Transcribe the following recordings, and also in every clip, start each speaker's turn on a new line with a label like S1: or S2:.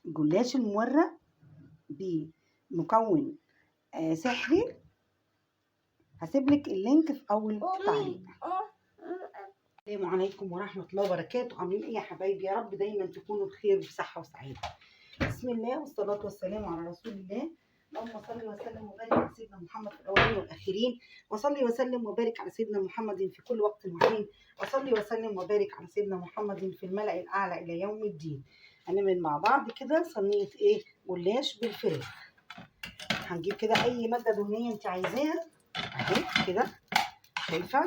S1: جلاش المورق بمكون سحري. هسيبلك اللينك في اول تعليق. السلام عليكم ورحمه الله وبركاته. عاملين ايه يا حبايبي؟ يا رب دايما تكونوا بخير وبصحه وسعاده. بسم الله والصلاه والسلام على رسول الله. اللهم صل وسلم وبارك على سيدنا محمد في الاولين والاخرين، وصلي وسلم وبارك على سيدنا محمد في كل وقت وحين، وصلي وسلم وبارك على سيدنا محمد في الملأ الاعلى الى يوم الدين. هنعمل مع بعض كده صينيه ايه؟ جلاش بالفراخ. هنجيب كده اي ماده دهنيه انت عايزاها اهي كده، شايفه؟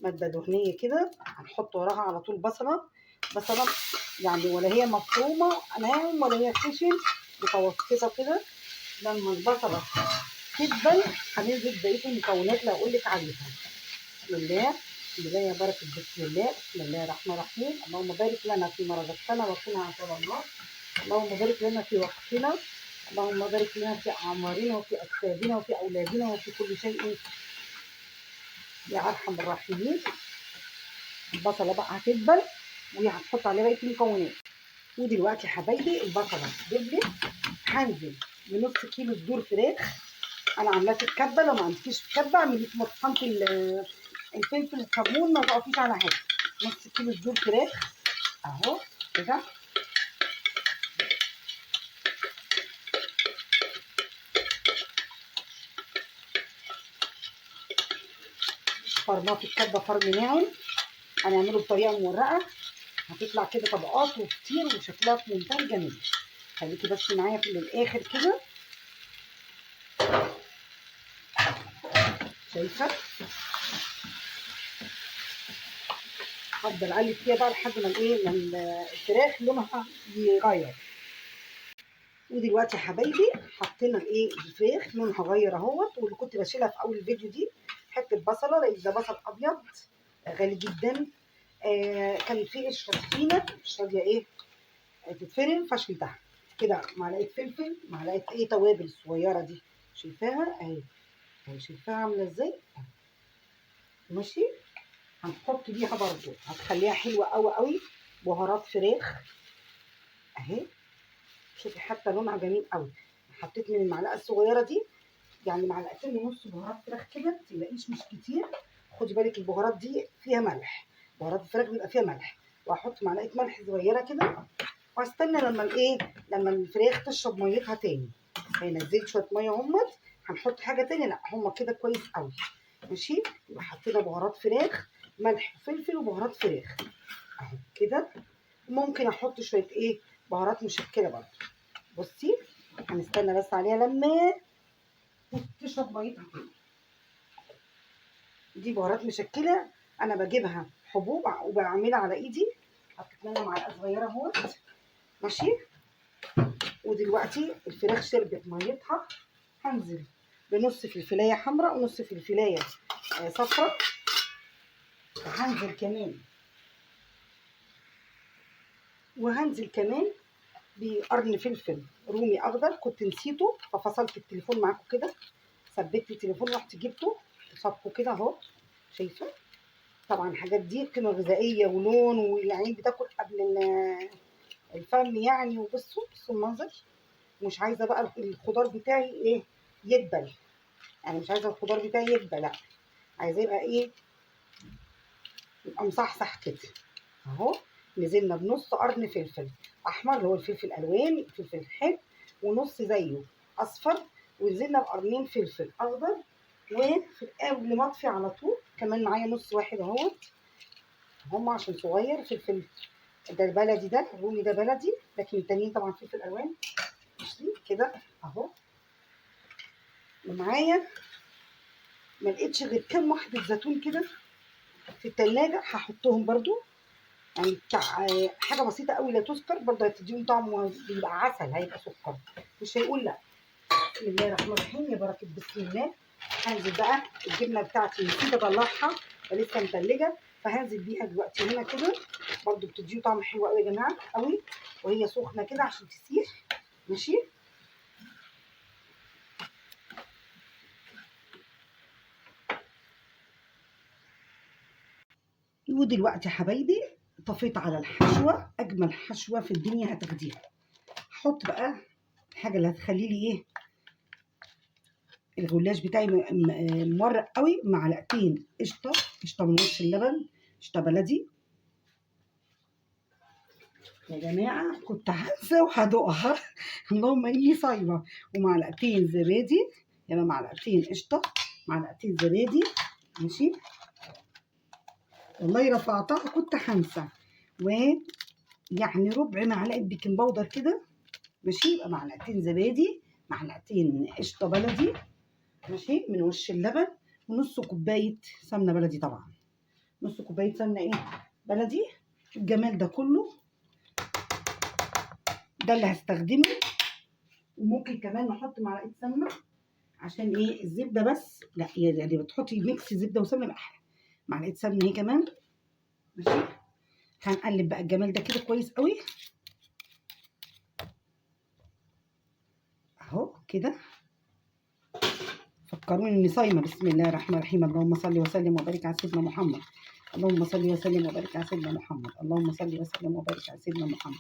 S1: ماده دهنيه كده. هنحط وراها على طول بصله يعني، ولا هي مفرومه ناعم ولا هي خشن، متوسطه كده. لما البصله تدبل هننزل بقيه المكونات اللي هقول لك عليها. بسم الله، بسم الله يا بركه، بسم الله، بسم الله الرحمن الرحيم. اللهم بارك لنا فيما رزقتنا وقنا عذاب النار. اللهم بارك لنا في وقتنا، اللهم بارك لنا في اعمارنا وفي اجسادنا وفي اولادنا وفي كل شيء يا ارحم الراحمين. البصله بقى هتدبل وهنحط عليها بقيه المكونات. ودلوقتي يا حبايبي البصله دبلت، هنزل بنص كيلو صدور فراخ. انا عاملاه في الكبه، لو ما عندكيش في الكبه اعمليه في مطحنه الفلفل والكمون، ما تقفيش على حاجه. نص كيلو صدور فراخ اهو كده. فرماه في الكبه فرم ناعم. هنعمله بطريقه مورقه، هتطلع كده طبقات وكتير وشكلها في منتهى الجمال. خليكي بس معايا في الاخر كده، شايفه؟ هفضل اقلب فيها بقى لحد ما الفراخ لونها يغير. ودلوقتي يا حبايبي حطينا الفراخ لونها غير اهوت. واللي كنت بشيلها في اول الفيديو دي حته بصله، لان ده بصل ابيض غالي جدا. كان في قشره طحينه مش راضيه تتفرم، فشلتها كده. معلقه فلفل، معلقه توابل الصغيره دي، شايفاها اهي؟ شايفاها عامله ازاي؟ ماشي. هنحط بيها برضو، هتخليها حلوه قوي قوي، بهارات فراخ اهي. شوفي حتى لونها جميل قوي. حطيت من المعلقه الصغيره دي يعني معلقتين ونص بهارات فراخ كده، ما تقلقيش مش كتير. خدي بالك البهارات دي فيها ملح، بهارات الفراخ بيبقى فيها ملح. وهحط معلقه ملح صغيره كده، وهستنى لما الفراخ تشرب ميتها تاني. هينزل شويه ميه همت، هنحط حاجه تاني؟ لا، هما كده كويس قوي. ماشي. يبقى حطينا بهارات فراخ، ملح وفلفل وبهارات فراخ اهو كده. ممكن احط شويه بهارات مشكله برضه. بصي، هنستنى بس عليها لما تشرب ميتها كده. دي بهارات مشكله، انا بجيبها حبوب وبعملها على ايدي. حطيت لها معلقه صغيره اهوت. ماشي. ودلوقتي الفراخ شربت ميتها، هنزل بنص فلفلايه حمراء ونص فلفلايه صفراء. وهنزل كمان بقرن فلفل رومي اخضر، كنت نسيته ففصلت التليفون معاكم كده، ثبت التليفون رحت جبته وصبته كده اهو، شايفه؟ طبعا الحاجات دي قيمه غذائيه ولون، والعين بتاكل قبل الفم يعني. وبصوا المنظر. مش عايزه بقى الخضار بتاعي يدبل، يعني مش عايزه الخضار بتاعي يدبل، لا، عايزاه يبقى مصحصح كده اهو. نزلنا بنص قرن فلفل احمر اللي هو الفلفل الالوان، فلفل حلو، ونص زيه اصفر. ونزلنا بقرنين فلفل اخضر. وفي قبل ما اطفي على طول كمان معايا نص واحد اهوت، هم عشان صغير. فلفل ده البلدي، ده الرومي ده بلدي، لكن التانيين طبعا فلفل الوان. ماشي كده اهو. ومعايا ما لقيتش غير كام واحده زيتون كده في التلاجة، هحطهم برضو يعني حاجه بسيطه قوي لا تذكر، برضه هتديهم طعم، بيبقى عسل، هيبقى سكر مش هيقول لا. بسم الله الرحمن الرحيم، يا بركه بسم الله. هنزل بقى الجبنه بتاعتي، نسيت اطلعها لسه متلجه، فهنزل بيها دلوقتي هنا كده، برضه بتديه طعم حلو قوي يا جماعه قوي، وهي سخنه كده عشان تسيح. ماشي. ودلوقتي يا حبايبي طفيت على الحشوه، اجمل حشوه في الدنيا هتاخديها. هحط بقى الحاجه اللي هتخلي لي ايه الجلاش بتاعي مورق قوي. معلقتين قشطه من وش اللبن، قشطه بلدي. يا جماعه كنت هنسى وهدوقها اللهم اني صايمه. ومعلقتين زبادي، يبقى معلقتين قشطه، معلقتين زبادي. ماشي، والله رفعتها كنت هنسى. ويعني ربع معلقه بيكنج باودر كده. ماشي، يبقى معلقتين زبادي، معلقتين قشطه بلدي، ماشي، من وش اللبن. ونص كوبايه سمنه بلدي طبعا، نص كوبايه سمنه ايه بلدي. الجمال ده كله ده اللي هستخدمه. وممكن كمان نحط معلقه سمنه عشان ايه الزبده بس، لا يعني بتحطي ميكس زبده وسمنه بقى احلى. معلقه سمنه اهي كمان. ماشي، هنقلب بقى الجمال ده كده كويس قوي اهو كده. فكروني اني صايمه. بسم الله الرحمن الرحيم. اللهم صل وسلم وبارك على سيدنا محمد. اللهم صل وسلم وبارك على سيدنا محمد. اللهم صل وسلم وبارك على سيدنا محمد.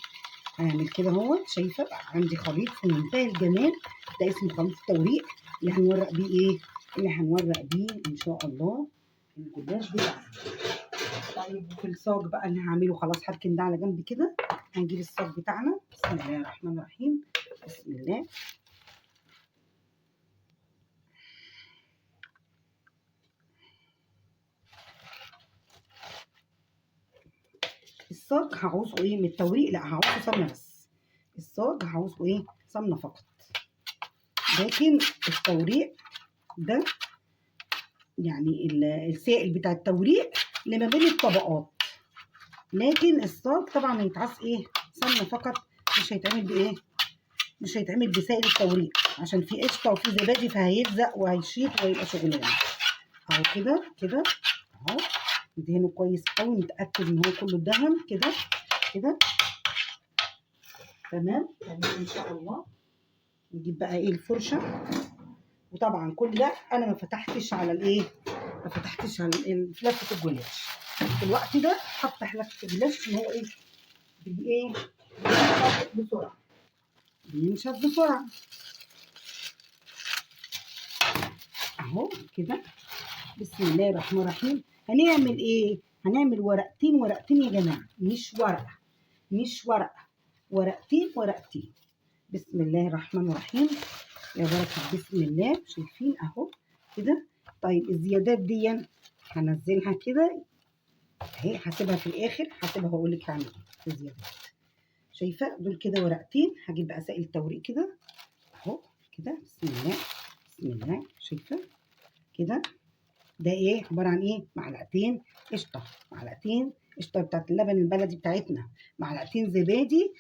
S1: هعمل كده اهو. شايفه بقى عندي خليط في منتهى الجمال. ده اسمه خليط التوريق اللي هنورق بيه ايه؟ اللي هنورق بيه ان شاء الله الجلاش بتاعنا. طيب وفي الصاج بقى اللي هعمله خلاص هركن ده على جنب كده. هنجيب الصاج بتاعنا. بسم الله الرحمن الرحيم. بسم الله. الصاج هعوزه ايه من التوريق؟ لا هعوزه سمنه بس. الصاج هعوزه ايه؟ سمنه فقط. لكن التوريق ده يعني السائل بتاع التوريق اللي ما بين الطبقات. لكن الصاج طبعا هيتعص ايه؟ سمنه فقط. مش هيتعمل بايه؟ مش هيتعمل بسائل التوريق عشان في قشطه وفي زبادي فهيلزق وهيشيط وهيبقى شغلانه. اهو كده كده اهو. ندهنه كويس قوي، نتاكد ان هو كله اتدهن كده كده. تمام تمام ان شاء الله. نجيب بقى ايه الفرشه. وطبعا كل ده انا ما فتحتش على الايه، ما فتحتش على لفه الجلاش. في الوقت ده هفتح لفه الجلاش عشان هو ايه بايه بينشف بسرعه. بينشف بسرعه اهو كده. بسم الله الرحمن الرحيم. هنعمل ايه؟ هنعمل ورقتين ورقتين يا جماعه، مش ورقه، مش ورقه، ورقتين ورقتين. بسم الله الرحمن الرحيم. يا بركه بسم الله. شايفين اهو كده. طيب الزيادات دي هنزلها كده اهي، هسيبها في الاخر، هسيبها واقول لك هعمل ايه في الزيادات. شايفه دول كده ورقتين. هجيب بقى سائل التوريق كده اهو كده. بسم الله بسم الله. شايفه كده. ده ايه عباره عن ايه؟ معلقتين قشطه، معلقتين قشطه بتاعت اللبن البلدي بتاعتنا، معلقتين زبادي،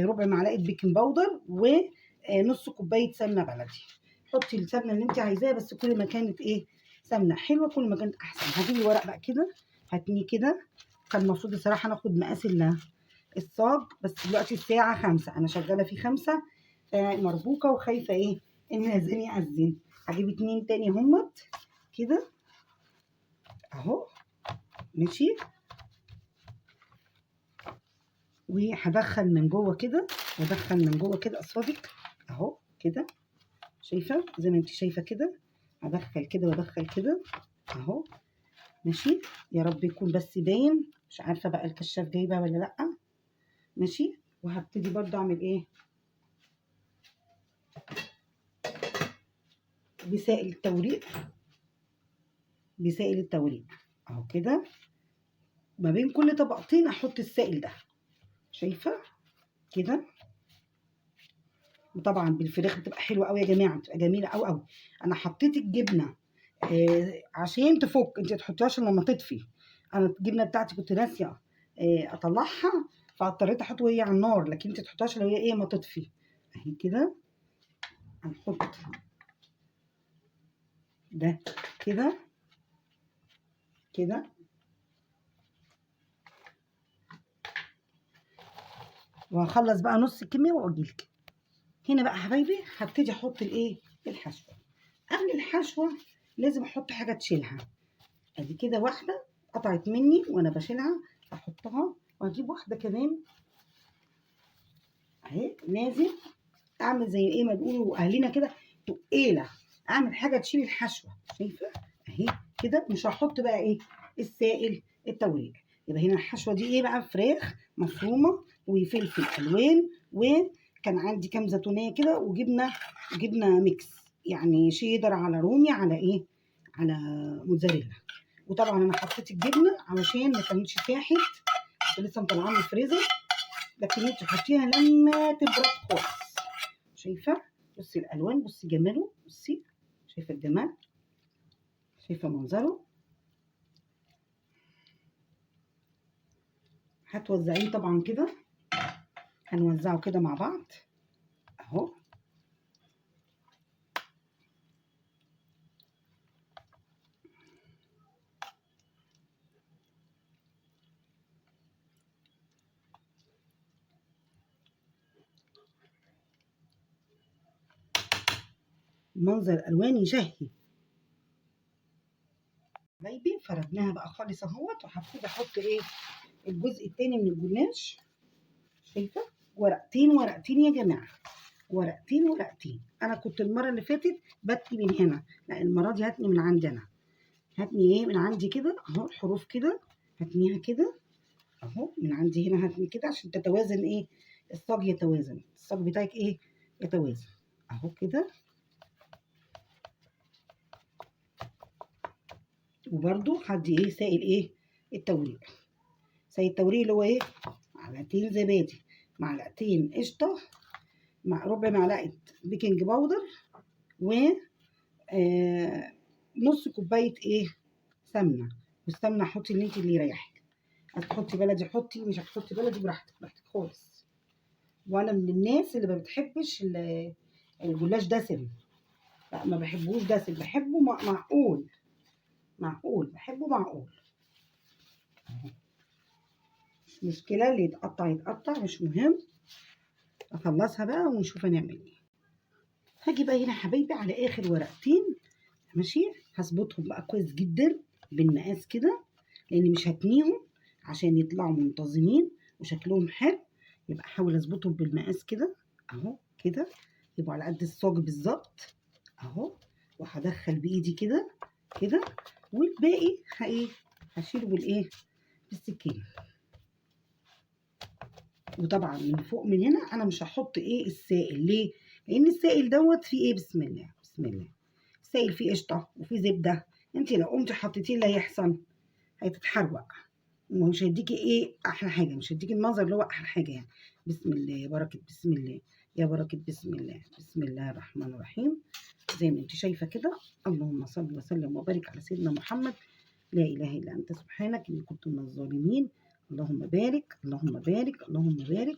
S1: ربع معلقه بيكنج باودر، ونص كوبايه سمنه بلدي. حطي السمنه اللي انت عايزاها، بس كل ما كانت ايه سمنه حلوه كل ما كانت احسن. هجيب الورق بقى كده، هتنيه كده. كان المفروض الصراحه ناخد مقاس الصاج، بس دلوقتي الساعه 5، انا شغاله في 5 مربوكه وخايفه ايه ان لازم يأذن. هجيب 2 تاني همت كده اهو. ماشي، وهدخل من جوه كده، وادخل من جوه كده اصفادك اهو كده. شايفه زي ما انت شايفه كده. هدخل كده وادخل كده اهو. ماشي، يا رب يكون بس باين. مش عارفه بقى الكشاف جايبه ولا لا. ماشي، وهبتدي برضه اعمل ايه بسائل التوريق. بسائل التوريق اهو كده. ما بين كل طبقتين احط السائل ده. شايفه كده. وطبعا بالفراخ بتبقى حلوه قوي يا جماعه، بتبقى جميله قوي قوي. انا حطيت الجبنه عشان تفك، انت تحطيهاش لما تطفي. انا الجبنه بتاعتي كنت ناسيه اطلعها، فاضطريت احط وهي على النار، لكن انت تحطيهاش لو هي ايه ما تطفي. اهي كده. هنحط ده كده كده. وهخلص بقى نص الكميه واجيلك. هنا بقى حبايبي هبتدي احط الايه الحشوه. قبل الحشوه لازم احط حاجه تشيلها. ادي كده واحده قطعت مني وانا بشيلها، احطها. واجيب واحده كمان اهي نازل. اعمل زي ايه ما بيقولوا اهلنا كده تقيله، اعمل حاجه تشيل الحشوه. شايفه اهي كده. مش هحط بقى ايه السائل التوريق. يبقى هنا الحشوه دي ايه بقى؟ فراخ مفرومه وفلفل الوان، وكان عندي كام زيتونيه كده، وجبنه ميكس، يعني شيدر على رومي على ايه، على موتزاريلا. وطبعا انا حطيت الجبنه علشان ما كانتش ساحت، كنت لسه مطلعاها من الفريزر، لكن انت تحطيها لما تبرد خالص. شايفه؟ بصي الالوان، بصي جماله، بصي شايفه الجمال، شايفه منظره. هتوزعيه طبعا كده، هنوزعه كده مع بعض اهو. منظر الالوان يشهي. حبايبي فردناها بقى خالص اهوت، وهبتدي احط ايه الجزء التاني من الجلاش. شايفه؟ ورقتين ورقتين يا جماعه، ورقتين ورقتين. انا كنت المره اللي فاتت بتني من هنا، لا المره دي هاتني من عندي انا. هاتني ايه من عندي كده اهو، الحروف كده هتنيها كده اهو من عندي هنا. هاتني كده عشان تتوازن ايه الصاج، يتوازن الصاج بتاعك ايه، يتوازن اهو كده. وبرده هدي ايه سائل ايه التوريق. سائل التوريق اللي هو ايه، معلقتين زبادي، معلقتين قشطه، مع ربع معلقه بيكنج باودر، و نص كوبايه ايه سمنه. والسمنه حطي اللي انت اللي يريحك، هتحطي بلدي حطي، مش هتحطي بلدي براحتك، براحتك خالص. وانا من الناس اللي ما بتحبش الجلاش دسم، لا ما بحبوش دسم، بحبه معقول، معقول بحبه معقول. مش مشكله اللي يتقطع يتقطع، مش مهم. اخلصها بقى ونشوف هنعمل ايه. هاجي بقى هنا حبايبي على اخر ورقتين، ماشي، هظبطهم بقى كويس جدا بالمقاس كده، لان مش هتنيهم عشان يطلعوا منتظمين وشكلهم حلو. يبقى احاول اظبطهم بالمقاس كده اهو كده، يبقوا على قد الصاج بالظبط اهو. وهدخل بايدي كده كده، والباقي هشيله بالايه بالسكينه. وطبعا من فوق من هنا انا مش هحط ايه السائل، ليه؟ لان السائل دوت فيه ايه، بسم الله بسم الله، السائل فيه قشطه وفيه زبده. انت لو قمتي حطيتيه اللي هيحصل هتتحروق، ومش هيديكي ايه احلى حاجه، مش هيديكي المنظر اللي هو احلى حاجه يعني. بسم الله يا بركه، بسم الله يا بركه، بسم الله، بسم الله الرحمن الرحيم. زي ما انت شايفه كده. اللهم صل وسلم وبارك على سيدنا محمد. لا اله الا انت سبحانك اني كنت من الظالمين. اللهم بارك، اللهم بارك، اللهم بارك.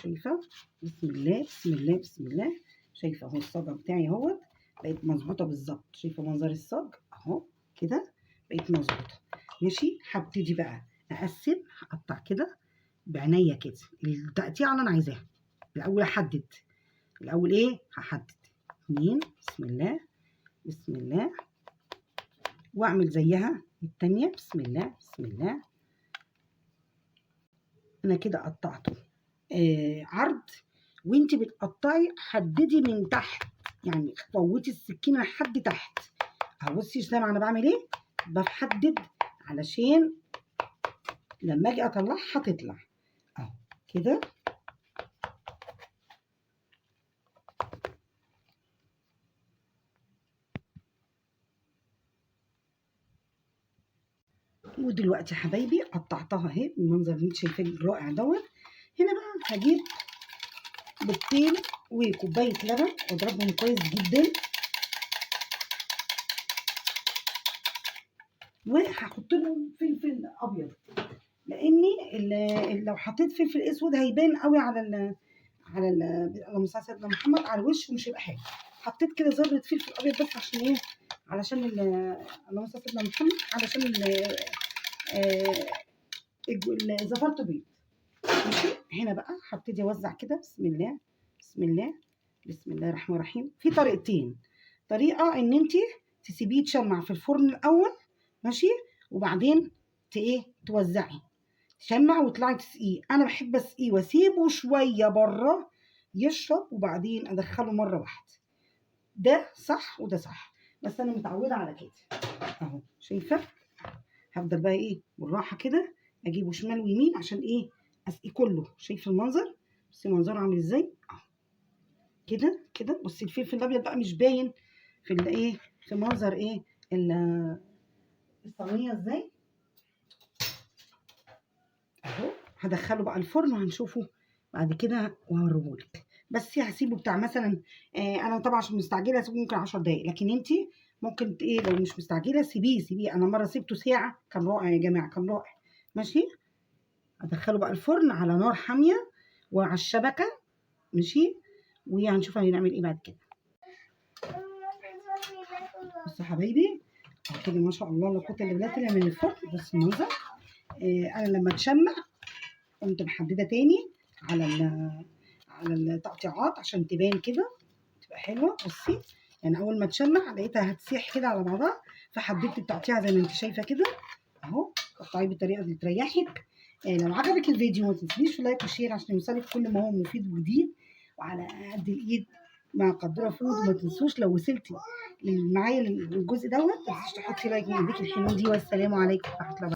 S1: شايفه؟ بسم الله بسم الله بسم الله. شايفه اهو الصاجه بتاعي اهوت بقت مظبوطه بالظبط. شايفه منظر الصاج اهو كده بقت مظبوطه. ماشي، هبتدي بقى اقسم، هقطع كده بعينيا كده التقطيعه اللي انا عايزاها. الاول احدد، الاول ايه هحدد 2 بسم الله بسم الله، واعمل زيها التانية بسم الله بسم الله. انا كده قطعته عرض، وانت بتقطعي حددي من تحت، يعني فوتي السكينه لحد تحت اهو. بصي سامعه انا بعمل ايه، بحدد علشان لما اجي اطلعها تطلع اهو كده. ودلوقتي يا حبايبي قطعتها اهي بالمنظر اللي انت شايفاه الرائع دوت. هنا بقى هجيب بيضتين وكوبايه لبن واضربهم كويس جدا، وهحط لهم فلفل ابيض، لاني لو حطيت فلفل اسود هيبان قوي على اللهم صل على سيدنا محمد على الوش ومش هيبقى حلو. حطيت كده ذره فلفل ابيض بس عشان ايه، علشان اللهم صل على سيدنا محمد، علشان زفرت بيض. ماشي، هنا بقى هبتدي اوزع كده بسم الله بسم الله بسم الله الرحمن الرحيم. في طريقتين، طريقه ان انت تسيبيه يتشمع في الفرن الاول، ماشي، وبعدين ايه توزعي، تشمع وتطلعي تسقيه. انا بحب اسقيه واسيبه شويه بره يشرب وبعدين ادخله مره واحده. ده صح وده صح، بس انا متعوده على كده اهو. شايفه؟ هفضل بقى ايه بالراحه كده اجيبه شمال ويمين عشان ايه اسقيه كله. شايفه المنظر؟ بصي منظره عامل ازاي اهو كده كده. بصي الفلفل الابيض بقى مش باين في الايه، في منظر ايه الصينيه ازاي اهو. هدخله بقى الفرن وهنشوفه بعد كده وهوريهولك. بس هسيبه بتاع مثلا انا طبعا عشان مستعجله هسيبه ممكن 10 دقايق، لكن انت ممكن ايه لو مش مستعجله سيبيه. انا مره سيبته ساعه كان رائع يا جماعه، كان رائع. ماشي. هدخله بقى الفرن على نار حاميه وعلى الشبكه. ماشي. وهنشوف هنعمل ايه بعد كده. بصوا يا حبايبي كده ما شاء الله لا قوه الا بالله طلع من الفرن. بص المنظر. انا لما اتشمع قمت محدده تاني على على التقطيعات عشان تبان كده تبقى حلوه. بصي يعني اول ما تشمع لقيتها هتسيح كده على بعضها، فحددت التقطيعه زي ما انت شايفه كده اهو. قطعيه بالطريقه اللي تريحك. لو عجبك الفيديو ما تنسيش في لايك وشير عشان يوصلك كل ما هو مفيد وجديد وعلى قد الايد مع قدره فود. وما تنسوش لو وصلتي معايا للجزء دوت ما تنسيش تحطي لايك من ايديك الحلوه دي. والسلام عليكم ورحمه الله.